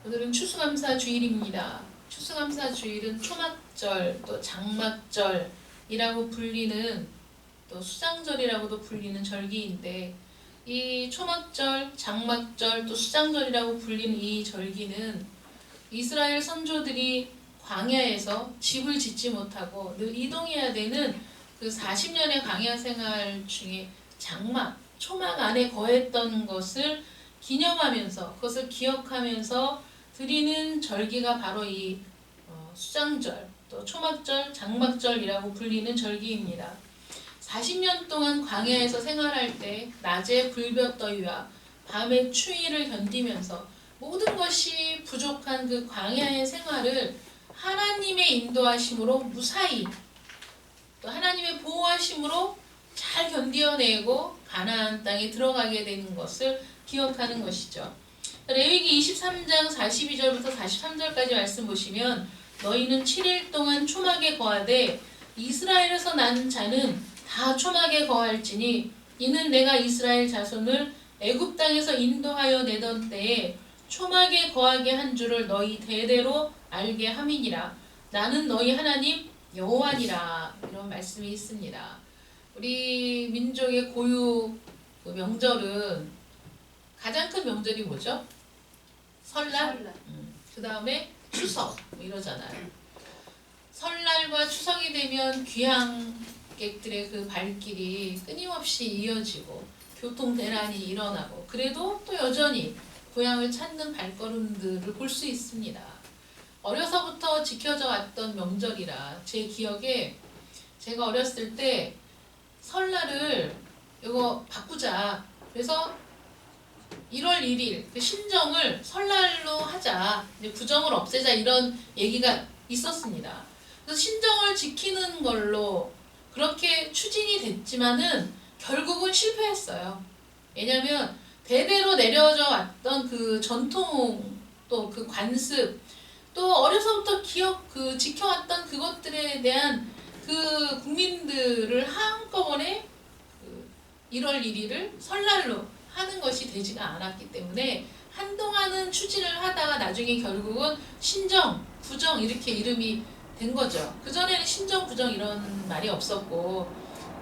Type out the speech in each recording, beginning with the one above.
오늘은 추수감사 주일입니다. 추수감사 주일은 초막절, 또 장막절이라고 불리는, 또 수장절이라고도 불리는 절기인데, 이 초막절, 장막절, 또 수장절이라고 불리는 이 절기는 이스라엘 선조들이 광야에서 집을 짓지 못하고 늘 이동해야 되는 그 40년의 광야 생활 중에 장막, 초막 안에 거했던 것을 기념하면서, 그것을 기억하면서 드리는 절기가 바로 이 수장절, 또 초막절, 장막절이라고 불리는 절기입니다. 40년 동안 광야에서 생활할 때 낮에 불볕더위와 밤의 추위를 견디면서 모든 것이 부족한 그 광야의 생활을 하나님의 인도하심으로 무사히, 또 하나님의 보호하심으로 잘 견뎌내고 가나안 땅에 들어가게 되는 것을 기억하는 것이죠. 레위기 23장 42절부터 43절까지 말씀 보시면, 너희는 7일 동안 초막에 거하되 이스라엘에서 난 자는 다 초막에 거할지니 이는 내가 이스라엘 자손을 애굽 땅에서 인도하여 내던 때에 초막에 거하게 한 줄을 너희 대대로 알게 함이니라. 나는 너희 하나님 여호와니라. 이런 말씀이 있습니다. 우리 민족의 고유 명절은, 가장 큰 명절이 뭐죠? 설날? 그 다음에 추석 뭐 이러잖아요. 설날과 추석이 되면 귀향객들의 그 발길이 끊임없이 이어지고 교통대란이 일어나고, 그래도 또 여전히 고향을 찾는 발걸음들을 볼 수 있습니다. 어려서부터 지켜져 왔던 명절이라 제 기억에, 제가 어렸을 때 설날을 이거 바꾸자, 그래서 1월 1일 그 신정을 설날로 하자, 구정을 없애자, 이런 얘기가 있었습니다. 그래서 신정을 지키는 걸로 그렇게 추진이 됐지만은 결국은 실패했어요. 왜냐하면 대대로 내려져 왔던 그 전통, 또 그 관습, 또 어려서부터 지켜왔던 그것들에 대한 그 국민들을 한꺼번에 1월 1일을 설날로 하는 것이 되지가 않았기 때문에 한동안은 추진을 하다가 나중에 결국은 신정, 구정 이렇게 이름이 된 거죠. 그전에는 신정, 구정 이런 말이 없었고,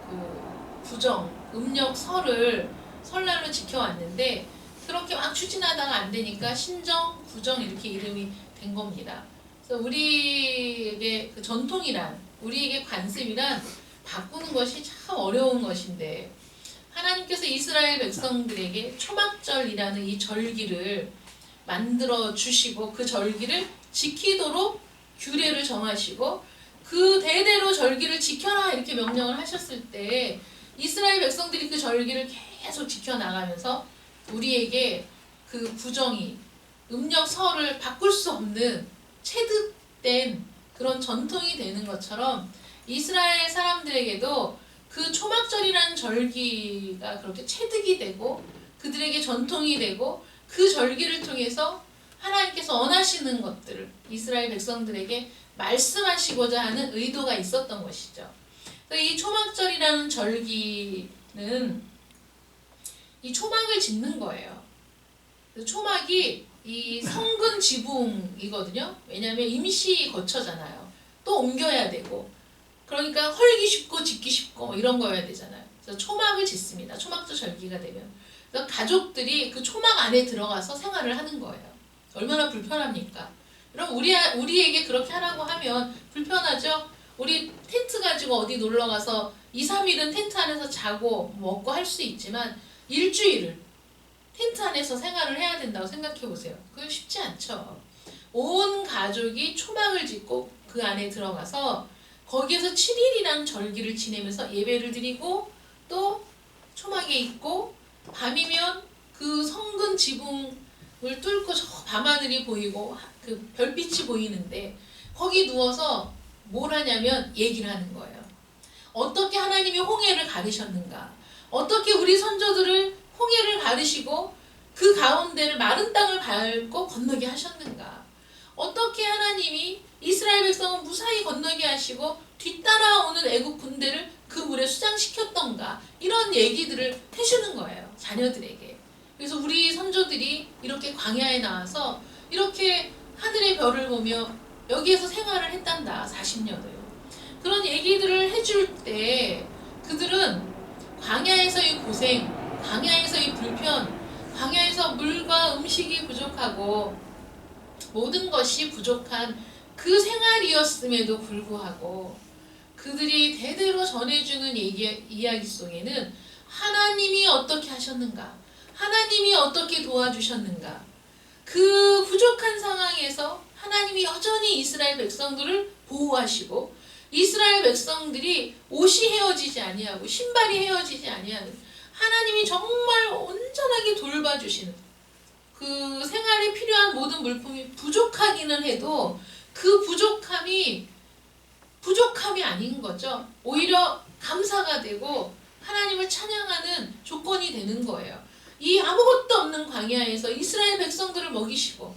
그 구정, 음력 설을 설날로 지켜왔는데, 그렇게 막 추진하다가 안 되니까 신정, 구정 이렇게 이름이 된 겁니다. 그래서 우리에게 그 전통이란, 우리에게 관습이란 바꾸는 것이 참 어려운 것인데, 하나님께서 이스라엘 백성들에게 초막절이라는 이 절기를 만들어 주시고, 그 절기를 지키도록 규례를 정하시고, 그 대대로 절기를 지켜라 이렇게 명령을 하셨을 때 이스라엘 백성들이 그 절기를 계속 지켜나가면서 우리에게 그 구정이, 음력설을 바꿀 수 없는 체득된 그런 전통이 되는 것처럼, 이스라엘 사람들에게도 그 초막절이라는 절기가 그렇게 체득이 되고 그들에게 전통이 되고, 그 절기를 통해서 하나님께서 원하시는 것들을 이스라엘 백성들에게 말씀하시고자 하는 의도가 있었던 것이죠. 이 초막절이라는 절기는 이 초막을 짓는 거예요. 초막이 이 성근 지붕이거든요. 왜냐하면 임시 거처잖아요. 또 옮겨야 되고, 그러니까 헐기 쉽고 짓기 쉽고 이런 거여야 되잖아요. 그래서 초막을 짓습니다. 초막절 절기가 되면. 그래서 가족들이 그 초막 안에 들어가서 생활을 하는 거예요. 얼마나 불편합니까? 그럼 우리에게 그렇게 하라고 하면 불편하죠? 우리 텐트 가지고 어디 놀러 가서 2, 3일은 텐트 안에서 자고 먹고 할 수 있지만, 일주일을 텐트 안에서 생활을 해야 된다고 생각해 보세요. 그거 쉽지 않죠. 온 가족이 초막을 짓고 그 안에 들어가서 거기에서 7일이라는 절기를 지내면서 예배를 드리고, 또 초막에 있고, 밤이면 그 성근 지붕을 뚫고 저 밤하늘이 보이고 그 별빛이 보이는데, 거기 누워서 뭘 하냐면 얘기를 하는 거예요. 어떻게 하나님이 홍해를 가르셨는가, 어떻게 우리 선조들을 홍해를 가르시고 그 가운데를 마른 땅을 밟고 건너게 하셨는가, 어떻게 하나님이 이스라엘 백성은 무사히 건너게 하시고 뒤따라오는 애국 군대를 그 물에 수장시켰던가, 이런 얘기들을 해주는 거예요, 자녀들에게. 그래서 우리 선조들이 이렇게 광야에 나와서 이렇게 하늘의 별을 보며 여기에서 생활을 했단다. 40년을. 그런 얘기들을 해줄 때 그들은 광야에서의 고생, 광야에서의 불편, 광야에서 물과 음식이 부족하고 모든 것이 부족한 그 생활이었음에도 불구하고 그들이 대대로 전해주는 이야기 속에는 하나님이 어떻게 하셨는가, 하나님이 어떻게 도와주셨는가, 그 부족한 상황에서 하나님이 여전히 이스라엘 백성들을 보호하시고 이스라엘 백성들이 옷이 헤어지지 아니하고 신발이 헤어지지 아니하는 하나님이 정말 온전하게 돌봐주시는, 그 생활에 필요한 모든 물품이 부족하기는 해도 그 부족함이 아닌 거죠. 오히려 감사가 되고 하나님을 찬양하는 조건이 되는 거예요. 이 아무것도 없는 광야에서 이스라엘 백성들을 먹이시고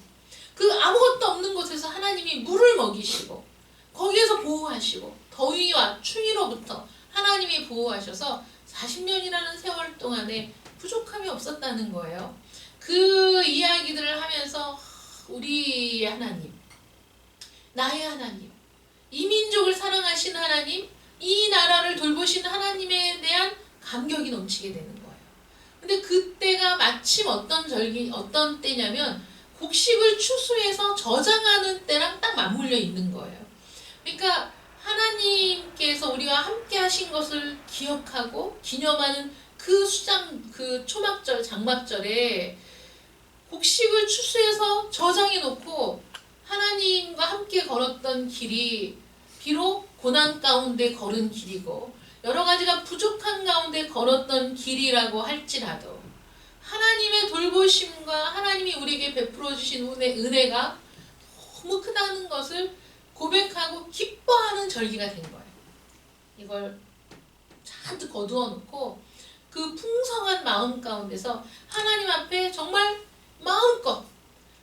그 아무것도 없는 곳에서 하나님이 물을 먹이시고 거기에서 보호하시고 더위와 추위로부터 하나님이 보호하셔서 40년이라는 세월 동안에 부족함이 없었다는 거예요. 그 이야기들을 하면서 우리의 하나님, 나의 하나님, 이 민족을 사랑하신 하나님, 이 나라를 돌보시는 하나님에 대한 감격이 넘치게 되는 거예요. 근데 그때가 마침 어떤 때냐면 곡식을 추수해서 저장하는 때랑 딱 맞물려 있는 거예요. 그러니까 하나님께서 우리와 함께 하신 것을 기억하고 기념하는 그 초막절, 장막절에 곡식을 추수해서 저장해 놓고 하나님과 함께 걸었던 길이 비록 고난 가운데 걸은 길이고 여러 가지가 부족한 가운데 걸었던 길이라고 할지라도 하나님의 돌보심과 하나님이 우리에게 베풀어 주신 은혜가 너무 크다는 것을 고백하고 기뻐하는 절기가 된 거예요. 이걸 잔뜩 거두어 놓고 그 풍성한 마음 가운데서 하나님 앞에 정말 마음껏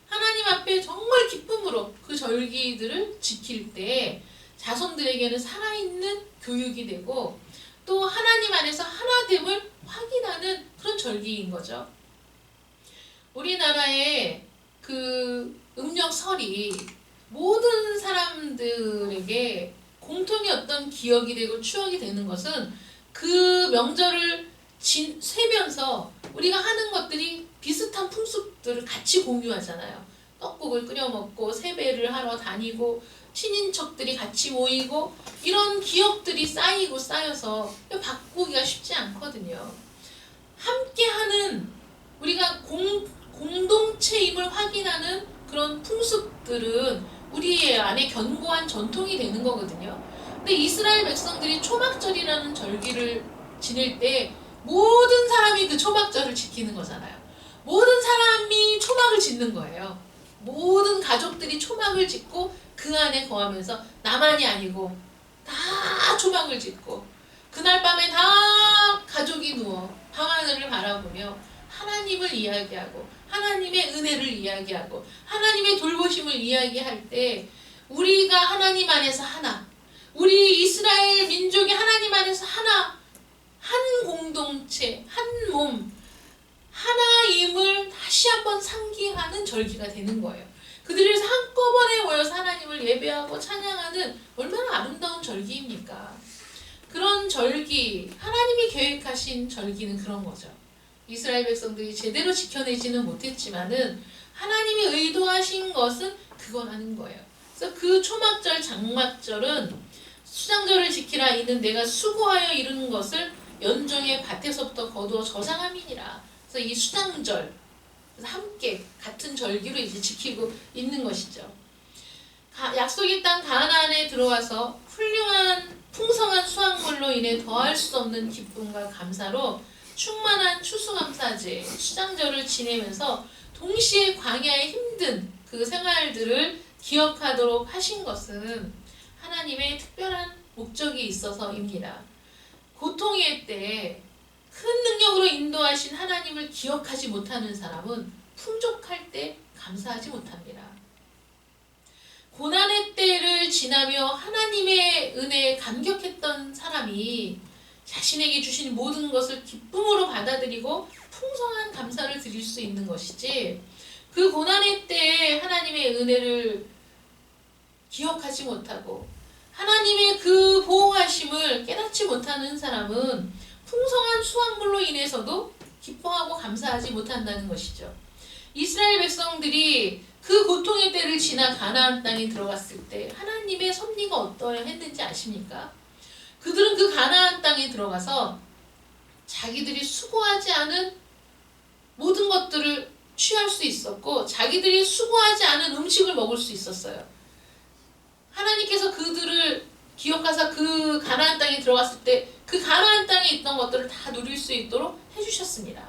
하나님 앞에 정말 기쁨으로 그 절기들을 지킬 때 자손들에게는 살아있는 교육이 되고 또 하나님 안에서 하나됨을 확인하는 그런 절기인 거죠. 우리나라의 그 음력설이 모든 사람들에게 공통의 어떤 기억이 되고 추억이 되는 것은 그 명절을 세면서 우리가 하는 것들이 비슷한 풍습들을 같이 공유하잖아요. 떡국을 끓여 먹고 세배를 하러 다니고 친인척들이 같이 모이고 이런 기억들이 쌓이고 쌓여서 바꾸기가 쉽지 않거든요. 함께하는 우리가 공동체임을 확인하는 그런 풍습들은 우리 안에 견고한 전통이 되는 거거든요. 근데 이스라엘 백성들이 초막절이라는 절기를 지낼 때 모든 사람이 그 초막절을 지키는 거잖아요. 모든 사람이 초막을 짓는 거예요. 모든 가족들이 초막을 짓고 그 안에 거하면서 나만이 아니고 다 초막을 짓고 그날 밤에 다 가족이 누워 밤하늘을 바라보며 하나님을 이야기하고 하나님의 은혜를 이야기하고 하나님의 돌보심을 이야기할 때 우리가 하나님 안에서 하나, 우리 이스라엘 민족이 하나님 안에서 하나, 한 공동체, 한 몸, 하나임을 다시 한번 상기하는 절기가 되는 거예요. 그들이 한꺼번에 모여서 하나님을 예배하고 찬양하는 얼마나 아름다운 절기입니까? 그런 절기, 하나님이 계획하신 절기는 그런 거죠. 이스라엘 백성들이 제대로 지켜내지는 못했지만은 하나님이 의도하신 것은 그거라는 거예요. 그래서 그 초막절, 장막절은 수장절을 지키라 이는 내가 수고하여 이루는 것을 연종의 밭에서부터 거두어 저장함이니라. 그래서 이 수장절 함께 같은 절기로 이제 지키고 있는 것이죠. 약속의 땅 가나안에 들어와서 훌륭한 풍성한 수확물로 인해 더할 수 없는 기쁨과 감사로 충만한 추수감사제, 수장절을 지내면서 동시에 광야의 힘든 그 생활들을 기억하도록 하신 것은 하나님의 특별한 목적이 있어서입니다. 고통의 때 큰 능력으로 인도하신 하나님을 기억하지 못하는 사람은 풍족할 때 감사하지 못합니다. 고난의 때를 지나며 하나님의 은혜에 감격했던 사람이 자신에게 주신 모든 것을 기쁨으로 받아들이고 풍성한 감사를 드릴 수 있는 것이지, 그 고난의 때에 하나님의 은혜를 기억하지 못하고 하나님의 그 보호하심을 깨닫지 못하는 사람은 풍성한 수확물로 인해서도 기뻐하고 감사하지 못한다는 것이죠. 이스라엘 백성들이 그 고통의 때를 지나 가나안 땅에 들어갔을 때 하나님의 섭리가 어떠했는지 아십니까? 그들은 그 가나안 땅에 들어가서 자기들이 수고하지 않은 모든 것들을 취할 수 있었고 자기들이 수고하지 않은 음식을 먹을 수 있었어요. 하나님께서 그들을 기억하사 그 가나안 땅에 들어갔을 때 그 가나안 땅에 있던 것들을 다 누릴 수 있도록 해주셨습니다.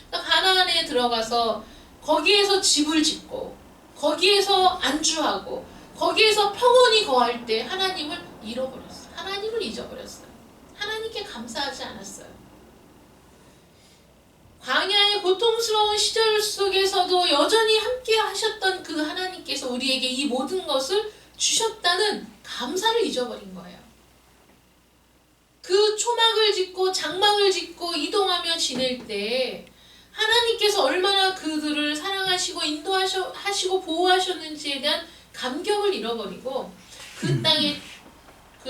그러니까 가나안에 들어가서 거기에서 집을 짓고 거기에서 안주하고 거기에서 평온히 거할 때 하나님을 잃어버렸어요. 하나님을 잊어버렸어요. 하나님께 감사하지 않았어요. 광야의 고통스러운 시절 속에서도 여전히 함께 하셨던 그 하나님께서 우리에게 이 모든 것을 주셨다는 감사를 잊어버린 거예요. 그 초막을 짓고 장막을 짓고 이동하며 지낼 때 하나님께서 얼마나 그들을 사랑하시고 인도하시고 보호하셨는지에 대한 감격을 잃어버리고 그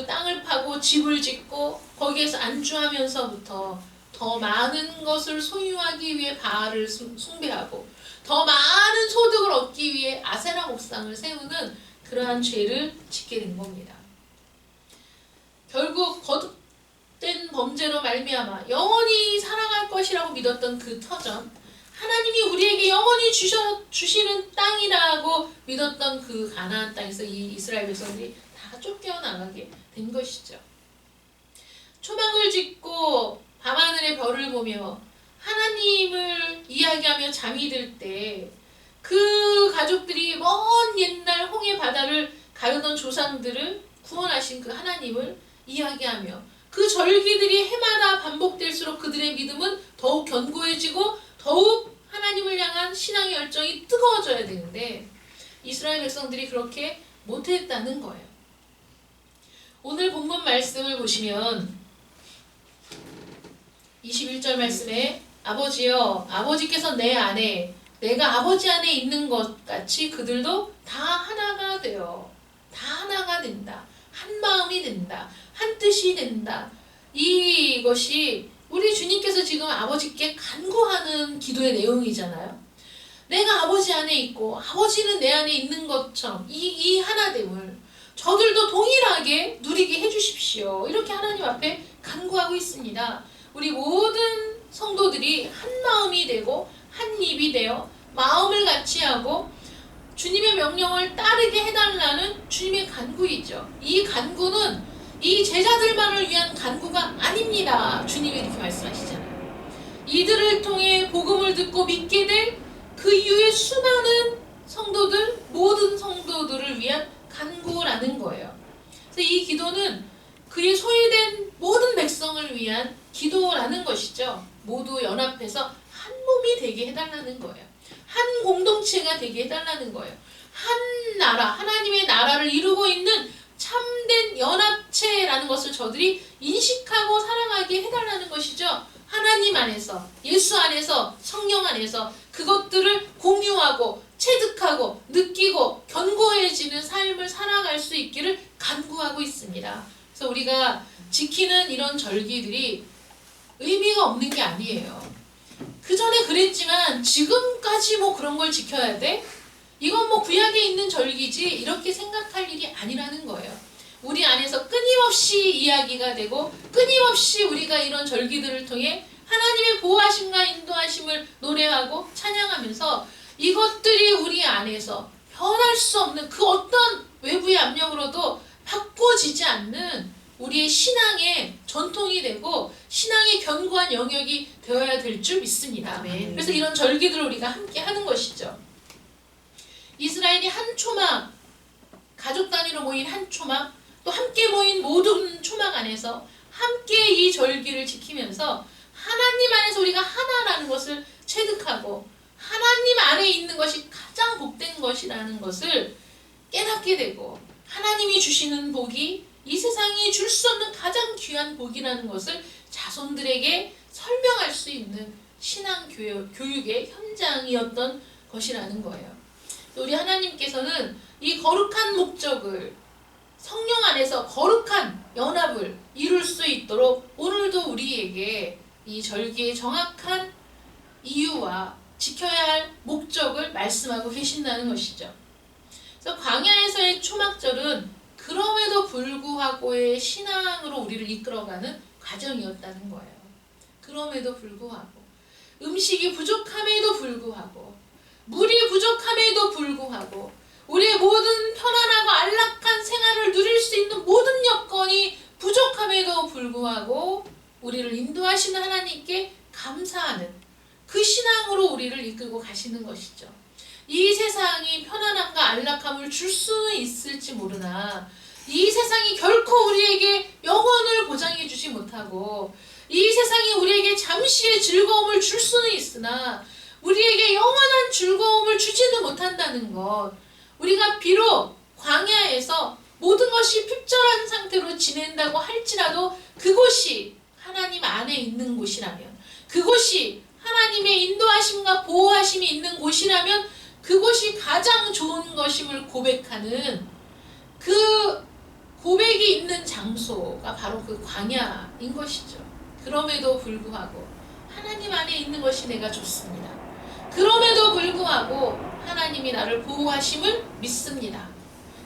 땅을 파고 집을 짓고 거기에서 안주하면서부터 더 많은 것을 소유하기 위해 바알을 숭배하고 더 많은 소득을 얻기 위해 아세라 목상을 세우는 그러한 죄를 짓게 된 겁니다. 결국 거듭된 범죄로 말미암아 영원히 살아갈 것이라고 믿었던 그 터전, 하나님이 우리에게 영원히 주시는 땅이라고 믿었던 그 가나안 땅에서 이 이스라엘 백성들이 다 쫓겨나가게 된 것이죠. 초막을 짓고 밤하늘의 별을 보며 하나님을 이야기하며 잠이 들 때 그 가족들이 먼 옛날 홍해 바다를 가르던 조상들을 구원하신 그 하나님을 이야기하며 그 절기들이 해마다 반복될수록 그들의 믿음은 더욱 견고해지고 더욱 하나님을 향한 신앙의 열정이 뜨거워져야 되는데 이스라엘 백성들이 그렇게 못했다는 거예요. 오늘 본문 말씀을 보시면 21절 말씀에 아버지여 아버지께서 내 안에 내가 아버지 안에 있는 것 같이 그들도 다 하나가 되어 다 하나가 된다. 한 마음이 된다. 한 뜻이 된다. 이것이 우리 주님께서 지금 아버지께 간구하는 기도의 내용이잖아요. 내가 아버지 안에 있고 아버지는 내 안에 있는 것처럼 이 하나됨을 저들도 동일하게 누리게 해주십시오. 이렇게 하나님 앞에 간구하고 있습니다. 우리 모든 성도들이 한 마음이 되고 한 입이 되어 마음을 같이 하고 주님의 명령을 따르게 해달라는 주님의 간구이죠. 이 간구는 이 제자들만을 위한 간구가 아닙니다. 주님이 이렇게 말씀하시잖아요. 이들을 통해 복음을 듣고 믿게 될 그 이후에 수많은 성도들, 모든 성도들을 위한 간구라는 거예요. 그래서 이 기도는 그의 소유된 모든 백성을 위한 기도라는 것이죠. 모두 연합해서 한 몸이 되게 해달라는 거예요. 한 공동체가 되게 해달라는 거예요. 한 나라, 하나님의 나라를 이루고 있는 참된 연합체라는 것을 저들이 인식하고 사랑하게 해달라는 것이죠. 하나님 안에서, 예수 안에서, 성령 안에서 그것들을 공유하고 체득하고 느끼고 견고해지는 삶을 살아갈 수 있기를 간구하고 있습니다. 그래서 우리가 지키는 이런 절기들이 의미가 없는 게 아니에요. 그 전에 그랬지만 지금까지 뭐 그런 걸 지켜야 돼? 이건 뭐 구약에 있는 절기지 이렇게 생각할 일이 아니라는 거예요. 우리 안에서 끊임없이 이야기가 되고 끊임없이 우리가 이런 절기들을 통해 하나님의 보호하심과 인도하심을 노래하고 찬양하면서 이것들이 우리 안에서 변할 수 없는 그 어떤 외부의 압력으로도 바꿔지지 않는 우리의 신앙의 전통이 되고 신앙의 견고한 영역이 되어야 될 줄 믿습니다. 그래서 이런 절기들을 우리가 함께 하는 것이죠. 이스라엘이 한 초막, 가족 단위로 모인 한 초막, 또 함께 모인 모든 초막 안에서 함께 이 절기를 지키면서 하나님 안에서 우리가 하나라는 것을 체득하고 하나님 안에 있는 것이 가장 복된 것이라는 것을 깨닫게 되고 하나님이 주시는 복이 이 세상이 줄 수 없는 가장 귀한 복이라는 것을 자손들에게 설명할 수 있는 신앙 교육의 현장이었던 것이라는 거예요. 우리 하나님께서는 이 거룩한 목적을 성령 안에서 거룩한 연합을 이룰 수 있도록 오늘도 우리에게 이 절기의 정확한 이유와 지켜야 할 목적을 말씀하고 계신다는 것이죠. 그래서 광야에서의 초막절은 그럼에도 불구하고의 신앙으로 우리를 이끌어가는 과정이었다는 거예요. 그럼에도 불구하고 음식이 부족함에도 불구하고 물이 부족함에도 불구하고 우리의 모든 편안하고 안락한 생활을 누릴 수 있는 모든 여건이 부족함에도 불구하고 우리를 인도하시는 하나님께 감사하는 그 신앙으로 우리를 이끌고 가시는 것이죠. 이 세상이 편안함과 안락함을 줄 수는 있을지 모르나 이 세상이 결코 우리에게 영원을 보장해 주지 못하고 이 세상이 우리에게 잠시의 즐거움을 줄 수는 있으나 우리에게 영원한 즐거움을 주지는 못한다는 것, 우리가 비록 광야에서 모든 것이 핍절한 상태로 지낸다고 할지라도 그곳이 하나님 안에 있는 곳이라면, 그곳이 하나님의 인도하심과 보호하심이 있는 곳이라면 그곳이 가장 좋은 것임을 고백하는 그 고백이 있는 장소가 바로 그 광야인 것이죠. 그럼에도 불구하고 하나님 안에 있는 것이 내가 좋습니다. 그럼에도 불구하고 하나님이 나를 보호하심을 믿습니다.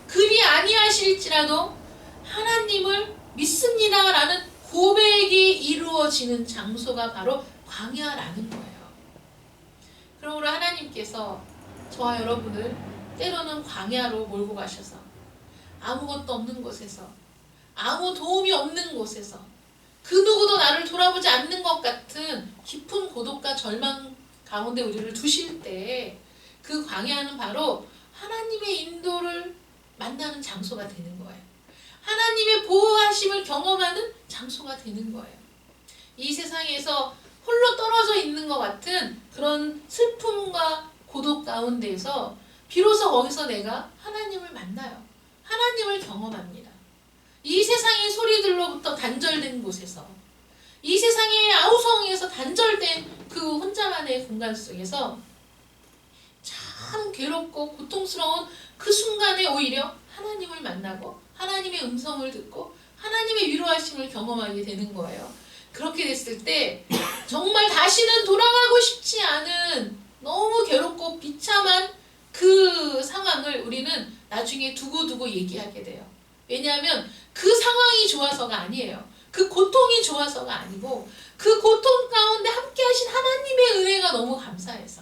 그리 아니하실지라도 하나님을 믿습니다라는 고백이 이루어지는 장소가 바로 광야라는 거예요. 그러므로 하나님께서 저와 여러분을 때로는 광야로 몰고 가셔서 아무것도 없는 곳에서, 아무 도움이 없는 곳에서, 그 누구도 나를 돌아보지 않는 것 같은 깊은 고독과 절망 가운데 우리를 두실 때 그 광야는 바로 하나님의 인도를 만나는 장소가 되는 거예요. 하나님의 보호하심을 경험하는 장소가 되는 거예요. 이 세상에서 홀로 떨어져 있는 것 같은 그런 슬픔과 고독 가운데에서 비로소 거기서 내가 하나님을 만나요. 하나님을 경험합니다. 이 세상의 소리들로부터 단절된 곳에서, 이 세상의 아우성에서 단절된 그 혼자만의 공간 속에서 참 괴롭고 고통스러운 그 순간에 오히려 하나님을 만나고 하나님의 음성을 듣고 하나님의 위로하심을 경험하게 되는 거예요. 그렇게 됐을 때 정말 다시는 돌아가고 싶지 않은 너무 괴롭고 비참한 그 상황을 우리는 나중에 두고두고 얘기하게 돼요. 왜냐하면 그 상황이 좋아서가 아니에요. 그 고통이 좋아서가 아니고 그 고통 가운데 함께 하신 하나님의 은혜가 너무 감사해서,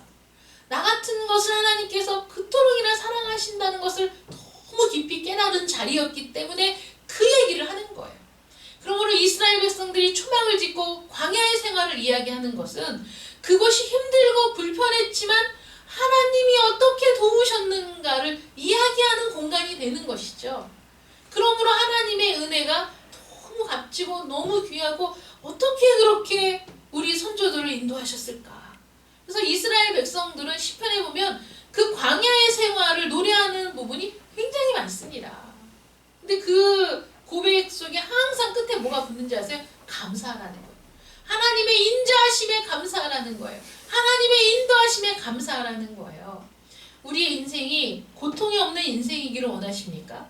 나 같은 것을 하나님께서 그토록이나 사랑하신다는 것을 너무 깊이 깨달은 자리였기 때문에 그 얘기를 하는 거예요. 그러므로 이스라엘 백성들이 초막을 짓고 광야의 생활을 이야기하는 것은 그것이 힘들고 불편했지만 하나님이 어떻게 도우셨는가를 이야기하는 공간이 되는 것이죠. 그러므로 하나님의 은혜가 너무 값지고 너무 귀하고 어떻게 그렇게 우리 선조들을 인도하셨을까. 그래서 이스라엘 백성들은 시편에 보면 그 광야의 생활을 노래하는 부분이 굉장히 많습니다. 근데 그 고백 속에 항상 끝에 뭐가 붙는지 아세요? 감사하라는 거예요. 하나님의 인자하심에 감사하라는 거예요. 하나님의 인도하심에 감사하라는 거예요. 우리의 인생이 고통이 없는 인생이기를 원하십니까?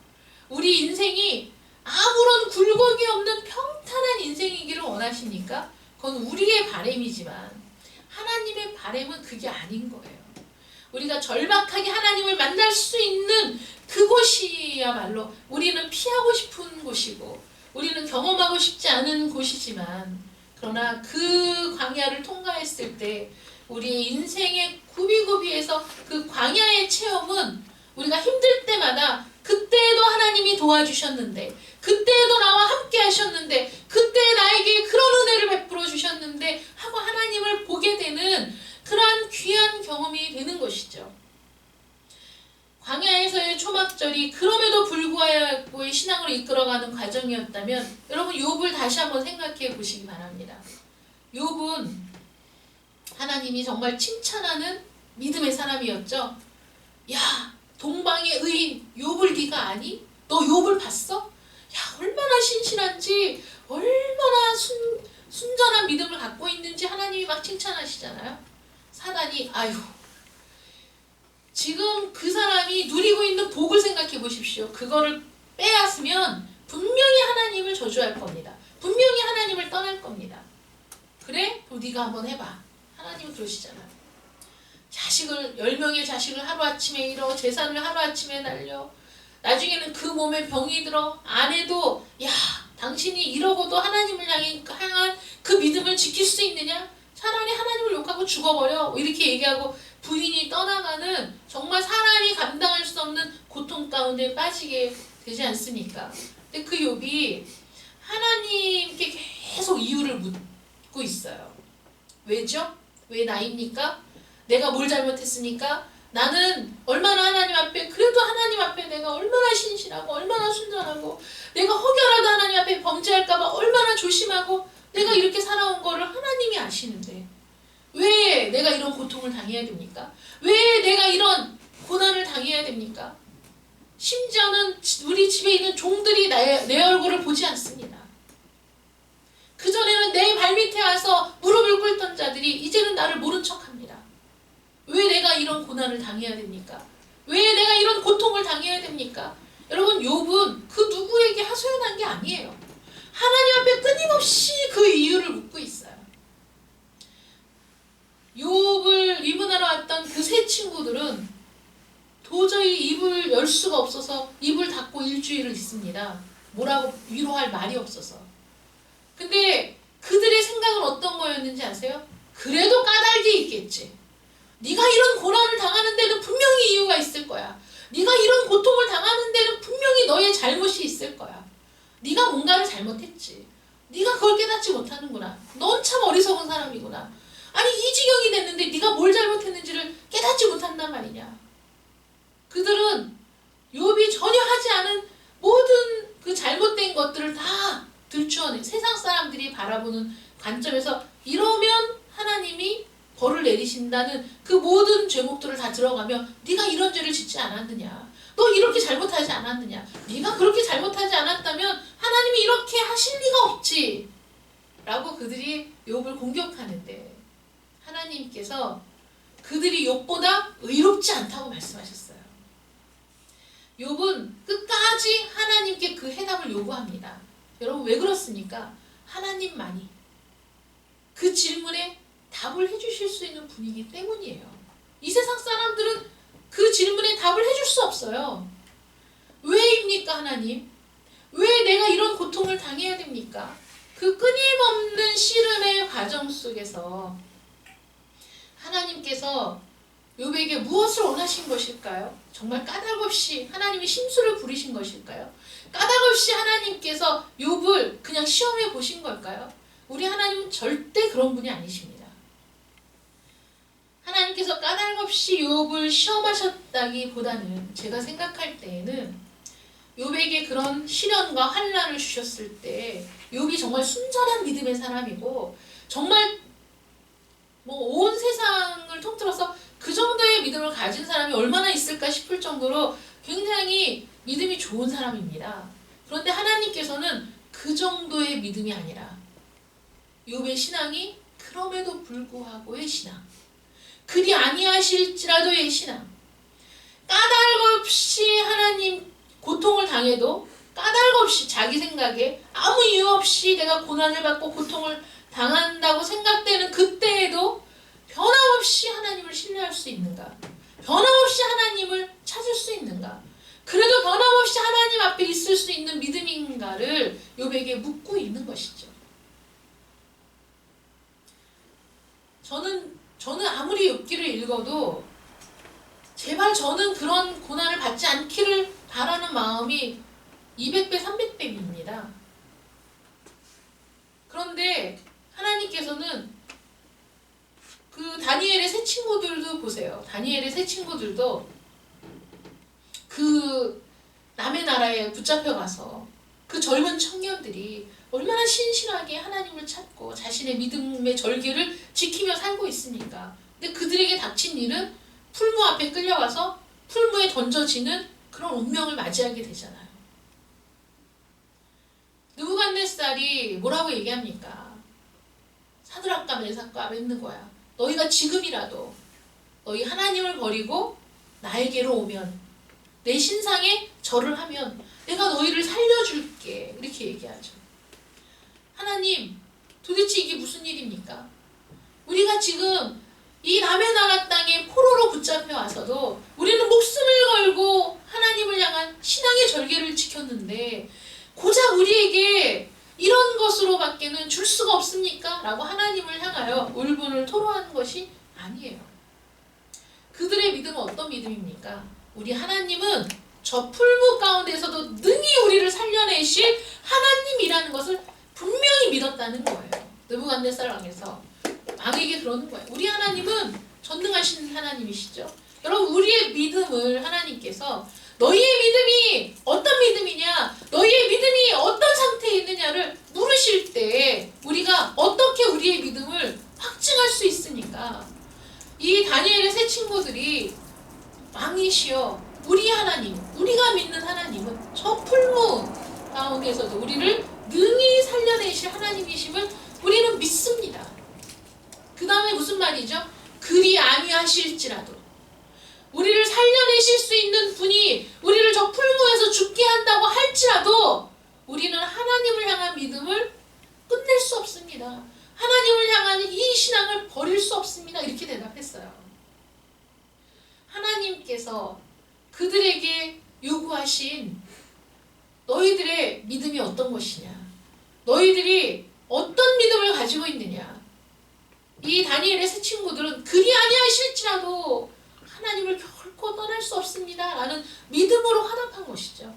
우리 인생이 아무런 굴곡이 없는 평탄한 인생이기를 원하십니까? 그건 우리의 바람이지만 하나님의 바람은 그게 아닌 거예요. 우리가 절박하게 하나님을 만날 수 있는 그곳이야말로 우리는 피하고 싶은 곳이고 우리는 경험하고 싶지 않은 곳이지만, 그러나 그 광야를 통과했을 때 우리의 인생의 구비구비에서 그 광야의 체험은 우리가 힘들 때마다 그때에도 하나님이 도와주셨는데, 그때에도 나와 함께 하셨는데, 그때 나에게 그런 은혜를 베풀어 주셨는데 하고 하나님을 보게 되는 그러한 귀한 경험이 되는 것이죠. 광야에서의 초막절이 그럼에도 불구하고의 신앙으로 이끌어가는 과정이었다면 여러분 욥을 다시 한번 생각해 보시기 바랍니다. 욥은 하나님이 정말 칭찬하는 믿음의 사람이었죠. 야, 동방의 의인 욥을 네가 아니? 너 욥을 봤어? 야, 얼마나 신실한지, 얼마나 순전한 믿음을 갖고 있는지 하나님이 막 칭찬하시잖아요. 사단이 아유, 지금 그 사람이 누리고 있는 복을 생각해 보십시오. 그거를 빼앗으면 분명히 하나님을 저주할 겁니다. 분명히 하나님을 떠날 겁니다. 그래? 그럼 네가 한번 해봐. 하나님은 그러시잖아요. 자식을 10명의 자식을 하루아침에 잃어, 재산을 하루아침에 날려, 나중에는 그 몸에 병이 들어. 아내도 야 당신이 이러고도 하나님을 향한 그 믿음을 지킬 수 있느냐? 차라리 하나님을 욕하고 죽어버려. 이렇게 얘기하고 부인이 떠나가는 정말 사람이 감당할 수 없는 고통 가운데 빠지게 되지 않습니까? 근데 그 욥이 하나님께 계속 이유를 묻고 있어요. 왜죠? 왜 나입니까? 내가 뭘 잘못했습니까? 나는 얼마나 하나님 앞에, 그래도 하나님 앞에 내가 얼마나 신실하고 얼마나 순전하고 내가 혹여라도 하나님 앞에 범죄할까봐 얼마나 조심하고 내가 이렇게 살아온 거를 하나님이 아시는데 왜 내가 이런 고통을 당해야 됩니까? 왜 내가 이런 고난을 당해야 됩니까? 심지어는 우리 집에 있는 종들이 내 얼굴을 보지 않습니다. 그전에는 내 발밑에 와서 무릎을 꿇던 자들이 이제는 나를 모른 척합니다. 왜 내가 이런 고난을 당해야 됩니까? 왜 내가 이런 고통을 당해야 됩니까? 여러분, 욥은 그 누구에게 하소연한 게 아니에요. 하나님 앞에 끊임없이 그 이유를 묻고 있어요. 욥을 위문하러 왔던 그 세 친구들은 도저히 입을 열 수가 없어서 입을 닫고 일주일을 있습니다. 뭐라고 위로할 말이 없어서. 근데 그들의 생각은 어떤 거였는지 아세요? 그래도 까닭이 있겠지. 네가 이런 고난을 당하는 데는 분명히 이유가 있을 거야. 네가 이런 고통을 당하는 데는 분명히 너의 잘못이 있을 거야. 네가 뭔가를 잘못했지. 네가 그걸 깨닫지 못하는구나. 넌 참 어리석은 사람이구나. 아니 이 지경이 됐는데 네가 뭘 잘못했는지를 깨닫지 못한단 말이냐. 그들은 욥이 전혀 하지 않은 모든 그 잘못된 것들을 다 들추어내 세상 사람들이 바라보는 관점에서 이러면 하나님이 벌을 내리신다는 그 모든 죄목들을 다 들어가며 네가 이런 죄를 짓지 않았느냐, 너 이렇게 잘못하지 않았느냐, 네가 그렇게 잘못하지 않았다면 하나님이 이렇게 하실 리가 없지 라고 그들이 욥을 공격하는데 하나님께서 그들이 욥보다 의롭지 않다고 말씀하셨어요. 욥은 끝까지 하나님께 그 해답을 요구합니다. 여러분 왜 그렇습니까? 하나님만이 그 질문에 답을 해주실 수 있는 분이기 때문이에요. 이 세상 사람들은 그 질문에 답을 해줄 수 없어요. 왜입니까 하나님? 왜 내가 이런 고통을 당해야 됩니까? 그 끊임없는 씨름의 과정 속에서 하나님께서 욥에게 무엇을 원하신 것일까요? 정말 까닭없이 하나님이 심술을 부리신 것일까요? 까닭없이 하나님께서 욥을 그냥 시험해 보신 걸까요? 우리 하나님은 절대 그런 분이 아니십니다. 하나님께서 까닭없이 욥을 시험하셨다기보다는 제가 생각할 때에는 욥에게 그런 시련과 환난을 주셨을 때 욥이 정말 순전한 믿음의 사람이고 정말 온 세상을 통틀어서 그 정도의 믿음을 가진 사람이 얼마나 있을까 싶을 정도로 굉장히 믿음이 좋은 사람입니다. 그런데 하나님께서는 그 정도의 믿음이 아니라 욥의 신앙이 그럼에도 불구하고의 신앙, 그리 아니하실지라도의 신앙, 까닭없이 하나님 고통을 당해도 까닭없이 자기 생각에 아무 이유 없이 내가 고난을 받고 고통을 당한다고 생각되는 그때에도 변함없이 하나님을 신뢰할 수 있는가? 변함없이 하나님을 찾을 수 있는가? 그래도 변함없이 하나님 앞에 있을 수 있는 믿음인가를 욥에게 묻고 있는 것이죠. 저는 아무리 욥기를 읽어도 제발 저는 그런 고난을 받지 않기를 바라는 마음이 200배, 300배입니다. 그런데 하나님께서는 그 다니엘의 세 친구들도 보세요. 다니엘의 세 친구들도 그 남의 나라에 붙잡혀가서 그 젊은 청년들이 얼마나 신실하게 하나님을 찾고 자신의 믿음의 절기를 지키며 살고 있습니까? 근데 그들에게 닥친 일은 풀무 앞에 끌려가서 풀무에 던져지는 그런 운명을 맞이하게 되잖아요. 느부갓네살이 뭐라고 얘기합니까? 사드락과 메삭과 아벳느고야, 너희가 지금이라도 너희 하나님을 버리고 나에게로 오면, 내 신상에 절을 하면 내가 너희를 살려줄게. 이렇게 얘기하죠. 하나님, 도대체 이게 무슨 일입니까? 우리가 지금 이 남의 나라 땅에 포로로 붙잡혀 와서도 우리는 목숨을 걸고 하나님을 향한 신앙의 절개를 지켰는데 고작 우리에게 이런 것으로밖에는 줄 수가 없습니까? 라고 하나님을 향하여 울분을 토로하는 것이 아니에요. 그들의 믿음은 어떤 믿음입니까? 우리 하나님은 저 풀무 가운데서도 능히 우리를 살려내실 하나님이라는 것을 분명히 믿었다는 거예요. 느부갓네살 왕에서 왕에게 그러는 거예요. 우리 하나님은 전능하신 하나님이시죠. 여러분, 우리의 믿음을 하나님께서 너희의 믿음이 어떤 믿음이냐, 너희의 믿음이 어떤 상태에 있느냐를 물으실 때 우리가 어떻게 우리의 믿음을 확증할 수 있습니까? 이 다니엘의 세 친구들이 왕이시여 우리 하나님, 우리가 믿는 하나님은 저 풀무 가운데서도 우리를 능히 살려내실 하나님이심을 우리는 믿습니다. 그 다음에 무슨 말이죠? 그리 아니하실지라도 우리를 살려내실 수 있는 분이 우리를 저 풀무에서 죽게 한다고 할지라도 우리는 하나님을 향한 믿음을 끝낼 수 없습니다. 하나님을 향한 이 신앙을 버릴 수 없습니다. 이렇게 대답했어요. 하나님께서 그들에게 요구하신 너희들의 믿음이 어떤 것이냐, 너희들이 어떤 믿음을 가지고 있느냐. 이 다니엘의 세 친구들은 그리 아니하실지라도 하나님을 결코 떠날 수 없습니다 라는 믿음으로 화답한 것이죠.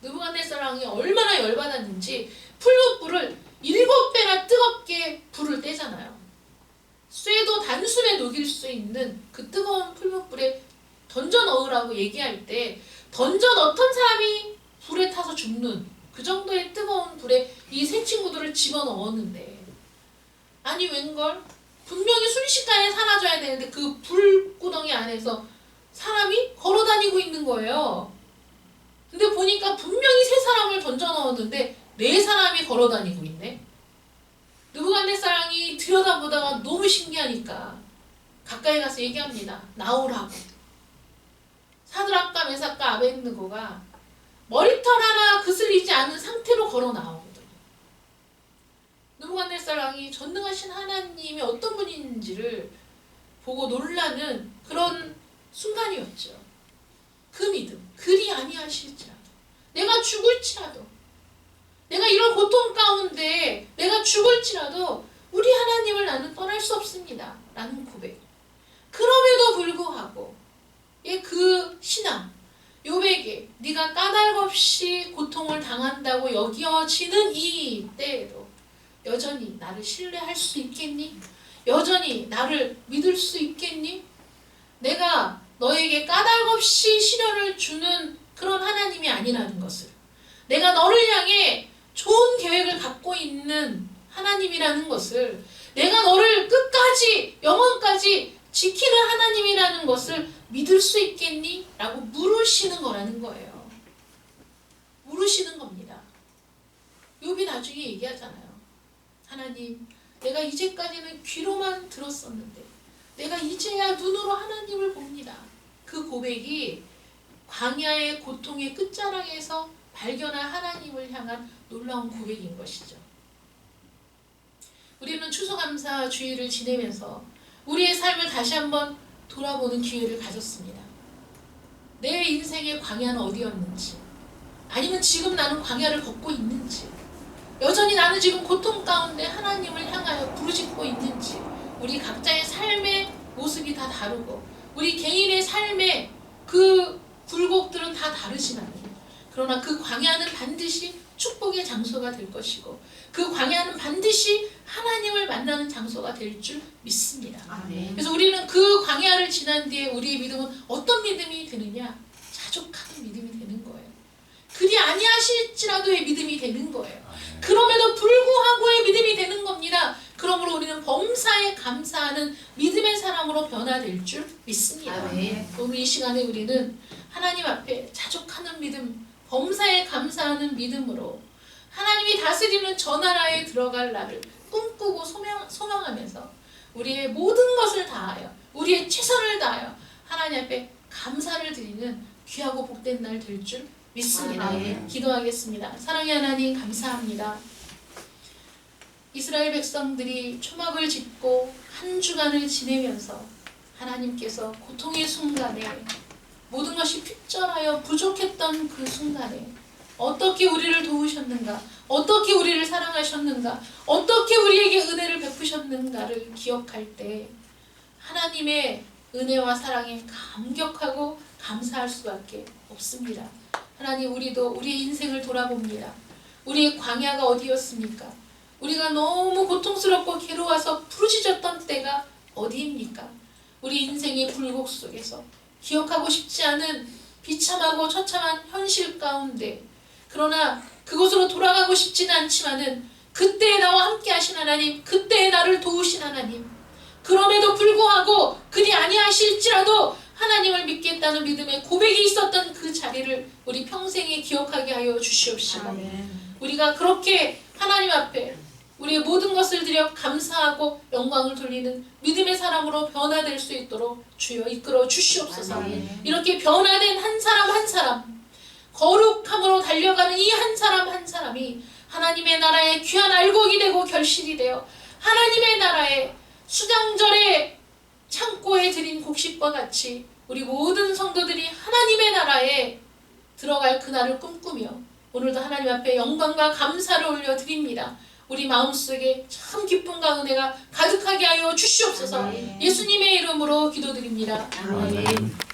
느부갓네살 왕이 얼마나 열받았는지 풀무불을 7배나 뜨겁게 불을 떼잖아요. 쇠도 단숨에 녹일 수 있는 그 뜨거운 풀무불에 던져 넣으라고 얘기할 때 던져 넣던 사람이 불에 타서 죽는 그 정도의 뜨거운 불에 이 세 친구들을 집어넣었는데, 아니 웬걸? 분명히 순식간에 사라져야 되는데 그 불구덩이 안에서 사람이 걸어다니고 있는 거예요. 근데 보니까 분명히 세 사람을 던져 넣었는데 4사람이 걸어다니고 있네. 느부갓네살 왕이 들여다보다가 너무 신기하니까 가까이 가서 얘기합니다. 나오라고. 사드락과 메삭과 아벳느고가 머리털 하나 그슬리지 않은 상태로 걸어 나오거든요. 느부갓네살 왕이 전능하신 하나님이 어떤 분인지를 보고 놀라는 그런 순간이었죠. 그 믿음, 그리 아니하실지라도, 내가 죽을지라도, 내가 이런 고통 가운데 내가 죽을지라도 우리 하나님을 나는 떠날 수 없습니다 라는 고백. 그럼에도 불구하고 그 신앙, 욥에게 네가 까닭없이 고통을 당한다고 여겨지는 이 때에도 여전히 나를 신뢰할 수 있겠니? 여전히 나를 믿을 수 있겠니? 내가 너에게 까닭없이 시련을 주는 그런 하나님이 아니라는 것을, 내가 너를 향해 좋은 계획을 갖고 있는 하나님이라는 것을, 내가 너를 끝까지 영원까지 지키는 하나님이라는 것을 믿을 수 있겠니? 라고 물으시는 거라는 거예요. 물으시는 겁니다. 욥이 나중에 얘기하잖아요. 하나님, 내가 이제까지는 귀로만 들었었는데 내가 이제야 눈으로 하나님을 봅니다. 그 고백이 광야의 고통의 끝자락에서 발견한 하나님을 향한 놀라운 고백인 것이죠. 우리는 추수감사 주일을 지내면서 우리의 삶을 다시 한번 돌아보는 기회를 가졌습니다. 내 인생의 광야는 어디였는지, 아니면 지금 나는 광야를 걷고 있는지, 여전히 나는 지금 고통 가운데 하나님을 향하여 부르짖고 있는지, 우리 각자의 삶의 모습이 다 다르고 우리 개인의 삶의 그 굴곡들은 다 다르지만, 그러나 그 광야는 반드시 축복의 장소가 될 것이고 그 광야는 반드시 하나님을 만나는 장소가 될 줄 믿습니다. 아멘. 그래서 우리는 그 광야를 지난 뒤에 우리의 믿음은 어떤 믿음이 되느냐? 자족하는 믿음이 되는 거예요. 그리 아니하실지라도의 믿음이 되는 거예요. 그럼에도 불구하고의 믿음이 되는 겁니다. 그러므로 우리는 범사에 감사하는 믿음의 사람으로 변화될 줄 믿습니다. 아멘. 오늘 이 시간에 우리는 하나님 앞에 자족하는 믿음, 범사에 감사하는 믿음으로 하나님이 다스리는 저 나라에 들어갈 날을 꿈꾸고 소망하면서 우리의 모든 것을 다하여, 우리의 최선을 다하여 하나님 앞에 감사를 드리는 귀하고 복된 날 될 줄 믿습니다. 아멘. 기도하겠습니다. 사랑의 하나님 감사합니다. 이스라엘 백성들이 초막을 짓고 한 주간을 지내면서 하나님께서 고통의 순간에 모든 것이 핍절하여 부족했던 그 순간에 어떻게 우리를 도우셨는가, 어떻게 우리를 사랑하셨는가, 어떻게 우리에게 은혜를 베푸셨는가를 기억할 때 하나님의 은혜와 사랑에 감격하고 감사할 수밖에 없습니다. 하나님, 우리도 우리의 인생을 돌아봅니다. 우리의 광야가 어디였습니까? 우리가 너무 고통스럽고 괴로워서 부르짖었던 때가 어디입니까? 우리 인생의 굴곡 속에서 기억하고 싶지 않은 비참하고 처참한 현실 가운데, 그러나 그곳으로 돌아가고 싶지는 않지만은 그때에 나와 함께 하신 하나님, 그때에 나를 도우신 하나님, 그럼에도 불구하고 그리 아니하실지라도 하나님을 믿겠다는 믿음의 고백이 있었던 그 자리를 우리 평생에 기억하게 하여 주시옵시고, 아멘. 우리가 그렇게 하나님 앞에 우리의 모든 것을 드려 감사하고 영광을 돌리는 믿음의 사람으로 변화될 수 있도록 주여 이끌어 주시옵소서. 아멘. 이렇게 변화된 한 사람 한 사람, 거룩함으로 달려가는 이 한 사람 한 사람이 하나님의 나라의 귀한 알곡이 되고 결실이 되어 하나님의 나라의 수장절의 창고에 드린 곡식과 같이 우리 모든 성도들이 하나님의 나라에 들어갈 그날을 꿈꾸며 오늘도 하나님 앞에 영광과 감사를 올려드립니다. 우리 마음속에 참 기쁨과 은혜가 가득하게 하여 주시옵소서. 아멘. 예수님의 이름으로 기도드립니다. 아멘.